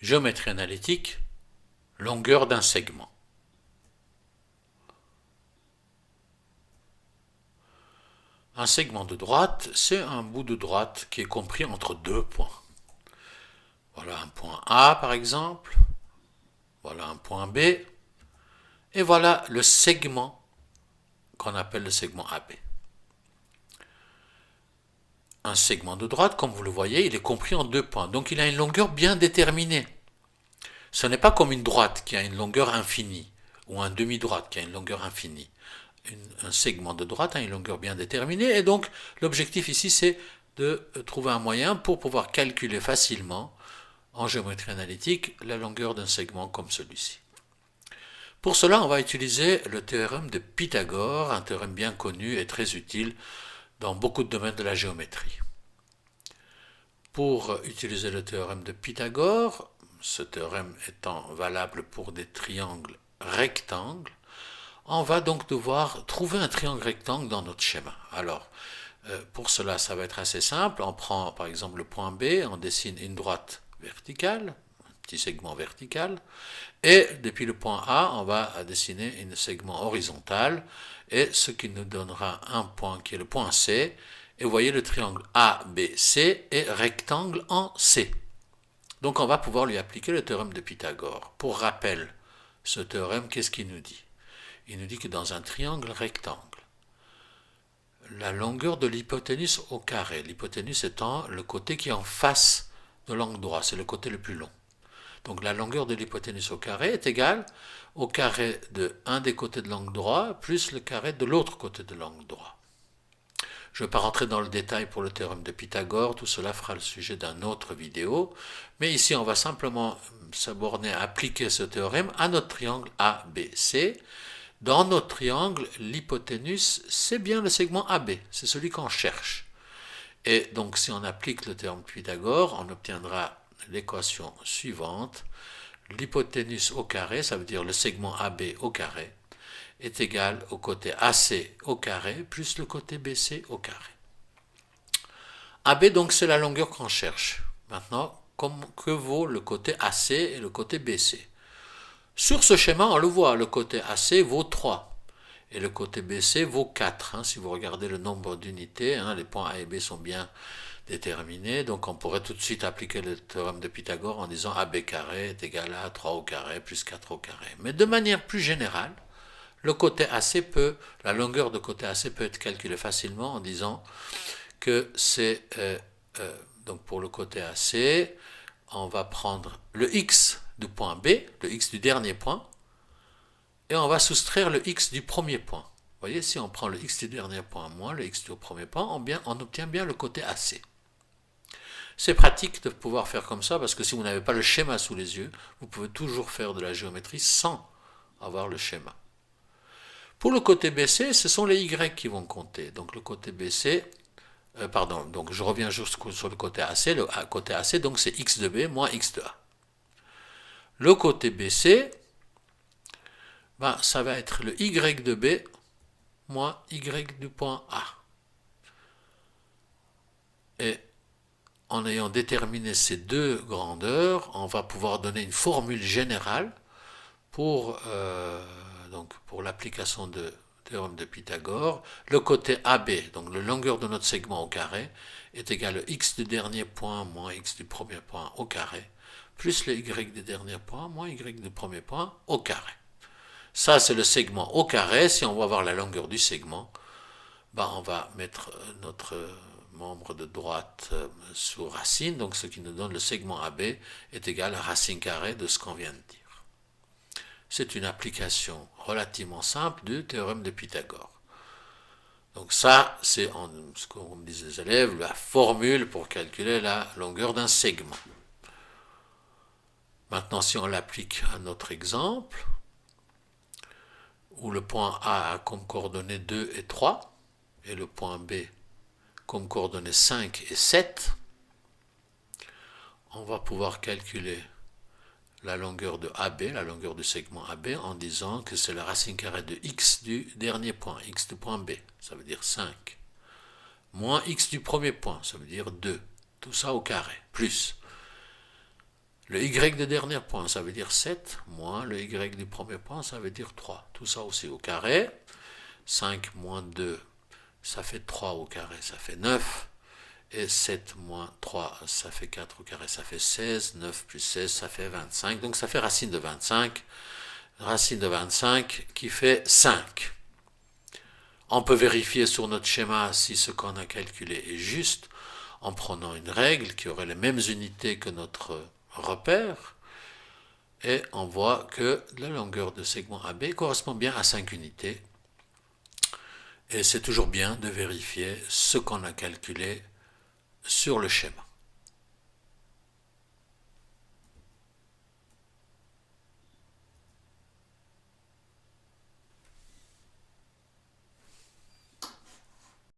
Géométrie analytique, longueur d'un segment. Un segment de droite, c'est un bout de droite qui est compris entre deux points. Voilà un point A par exemple, voilà un point B, et voilà le segment qu'on appelle le segment AB. Un segment de droite, comme vous le voyez, il est compris en deux points, donc il a une longueur bien déterminée. Ce n'est pas comme une droite qui a une longueur infinie, ou un demi-droite qui a une longueur infinie. Un segment de droite a une longueur bien déterminée, et donc l'objectif ici c'est de trouver un moyen pour pouvoir calculer facilement en géométrie analytique la longueur d'un segment comme celui-ci. Pour cela, on va utiliser le théorème de Pythagore, un théorème bien connu et très utile dans beaucoup de domaines de la géométrie. Pour utiliser le théorème de Pythagore, ce théorème étant valable pour des triangles rectangles, on va donc devoir trouver un triangle rectangle dans notre schéma. Alors, pour cela, ça va être assez simple. On prend par exemple le point B, on dessine une droite verticale, un petit segment vertical, et depuis le point A, on va dessiner un segment horizontal, et ce qui nous donnera un point qui est le point C. Et vous voyez, le triangle ABC est rectangle en C. Donc on va pouvoir lui appliquer le théorème de Pythagore. Pour rappel, ce théorème, qu'est-ce qu'il nous dit? Il nous dit que dans un triangle rectangle, la longueur de l'hypoténuse au carré, l'hypoténuse étant le côté qui est en face de l'angle droit, c'est le côté le plus long. Donc la longueur de l'hypoténuse au carré est égale au carré de un des côtés de l'angle droit plus le carré de l'autre côté de l'angle droit. Je ne vais pas rentrer dans le détail pour le théorème de Pythagore, tout cela fera le sujet d'une autre vidéo, mais ici on va simplement se borner à appliquer ce théorème à notre triangle ABC. Dans notre triangle, l'hypoténuse, c'est bien le segment AB, c'est celui qu'on cherche. Et donc si on applique le théorème de Pythagore, on obtiendra l'équation suivante. L'hypoténuse au carré, ça veut dire le segment AB au carré, est égal au côté AC au carré plus le côté BC au carré. AB, donc, c'est la longueur qu'on cherche. Maintenant, que vaut le côté AC et le côté BC? Sur ce schéma, on le voit, le côté AC vaut 3 et le côté BC vaut 4. Si vous regardez le nombre d'unités, les points A et B sont bien déterminés, donc on pourrait tout de suite appliquer le théorème de Pythagore en disant AB carré est égal à 3 au carré plus 4 au carré. Mais de manière plus générale, le côté AC la longueur de côté AC peut être calculée facilement en disant que c'est, donc pour le côté AC, on va prendre le x du point B, le x du dernier point, et on va soustraire le x du premier point. Vous voyez, si on prend le x du dernier point moins le x du premier point, on obtient bien le côté AC. C'est pratique de pouvoir faire comme ça, parce que si vous n'avez pas le schéma sous les yeux, vous pouvez toujours faire de la géométrie sans avoir le schéma. Pour le côté BC, ce sont les y qui vont compter. Donc le côté BC, donc je reviens juste sur le côté AC. Le côté AC, donc c'est x de B moins x de A. Le côté BC, ça va être le y de B moins y du point A. Et en ayant déterminé ces deux grandeurs, on va pouvoir donner une formule générale pour l'application de théorème de Pythagore. Le côté AB, donc la longueur de notre segment au carré, est égal à x du dernier point moins x du premier point au carré, plus le y du dernier point moins y du premier point au carré. Ça, c'est le segment au carré. Si on veut avoir la longueur du segment, on va mettre notre membre de droite sous racine, donc ce qui nous donne le segment AB est égal à racine carrée de ce qu'on vient de dire. C'est une application relativement simple du théorème de Pythagore. Donc ça, c'est ce qu'on me disent les élèves, la formule pour calculer la longueur d'un segment. Maintenant, si on l'applique à notre exemple, où le point A a comme coordonnées 2 et 3, et le point B comme coordonnées 5 et 7, on va pouvoir calculer la longueur de AB, la longueur du segment AB, en disant que c'est la racine carrée de x du dernier point, x du point B, ça veut dire 5, moins x du premier point, ça veut dire 2, tout ça au carré, plus Le y de dernier point, ça veut dire 7, moins le y du premier point, ça veut dire 3. Tout ça aussi au carré. 5 moins 2, ça fait 3 au carré, ça fait 9. Et 7 moins 3, ça fait 4 au carré, ça fait 16. 9 plus 16, ça fait 25. Donc ça fait racine de 25. Racine de 25 qui fait 5. On peut vérifier sur notre schéma si ce qu'on a calculé est juste en prenant une règle qui aurait les mêmes unités que notre repère. Et on voit que la longueur de segment AB correspond bien à 5 unités. Et c'est toujours bien de vérifier ce qu'on a calculé sur le schéma.